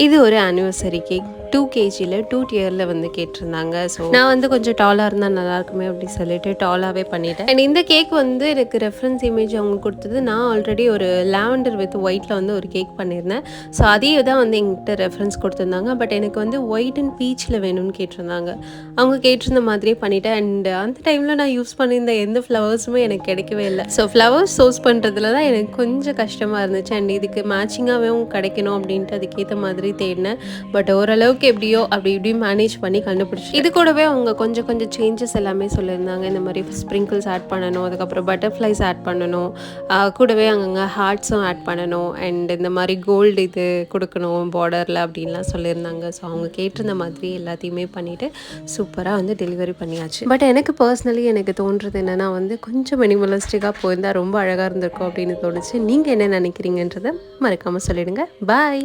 இது ஒரு anniversary cake 2 கேஜியில் 2 டியரில் வந்து கேட்டிருந்தாங்க. ஸோ நான் வந்து கொஞ்சம் டாலாக இருந்தால் நல்லாயிருக்குமே அப்படி சொல்லிட்டு டாலாகவே பண்ணிட்டேன். அண்ட் இந்த கேக் வந்து எனக்கு ரெஃபரன்ஸ் இமேஜ் அவங்க கொடுத்தது. நான் ஆல்ரெடி ஒரு லாவெண்டர் வித் ஒயிட்டில் வந்து ஒரு கேக் பண்ணியிருந்தேன். ஸோ அதே தான் வந்து எங்கிட்ட ரெஃபரன்ஸ் கொடுத்துருந்தாங்க. பட் எனக்கு வந்து ஒயிட் அண்ட் பீச்சில் வேணும்னு கேட்டிருந்தாங்க. அவங்க கேட்டிருந்த மாதிரியே பண்ணிவிட்டேன். அண்ட் அந்த டைமில் நான் யூஸ் பண்ணியிருந்த எந்த ஃப்ளவர்ஸுமே எனக்கு கிடைக்கவே இல்லை. ஸோ ஃப்ளவர்ஸ் சோர்ஸ் பண்ணுறதுல தான் எனக்கு கொஞ்சம் கஷ்டமாக இருந்துச்சு. அண்ட் இதுக்கு மேட்சிங்காகவும் கிடைக்கணும் அப்படின்ட்டு அதுக்கேற்ற மாதிரி தேடினேன். பட் ஓரளவுக்கு எப்படியோ அப்படி இப்படி மேனேஜ் பண்ணி கண்டுபிடிச்சி. இது கூடவே அவங்க கொஞ்சம் கொஞ்சம் சேஞ்சஸ் எல்லாமே சொல்லியிருந்தாங்க. இந்த மாதிரி ஸ்ப்ரிங்கிள்ஸ் ஆட் பண்ணணும், அதுக்கப்புறம் பட்டர்ஃப்ளைஸ் ஆட் பண்ணணும், கூடவே அங்கங்கே ஹார்ட்ஸும் ஆட் பண்ணணும், அண்ட் இந்த மாதிரி கோல்டு இது கொடுக்கணும் பார்டரில் அப்படின்லாம் சொல்லியிருந்தாங்க. ஸோ அவங்க கேட்டிருந்த மாதிரி எல்லாத்தையுமே பண்ணிவிட்டு சூப்பராக வந்து டெலிவரி பண்ணியாச்சு. பட் எனக்கு பர்சனலி எனக்கு தோன்றது என்னென்னா வந்து கொஞ்சம் மினிமலிஸ்டிக்காக போயிருந்தால் ரொம்ப அழகாக இருந்திருக்கும் அப்படின்னு தோணுச்சு. நீங்கள் என்ன நினைக்கிறீங்கன்றதை மறக்காமல் சொல்லிடுங்க. பாய்.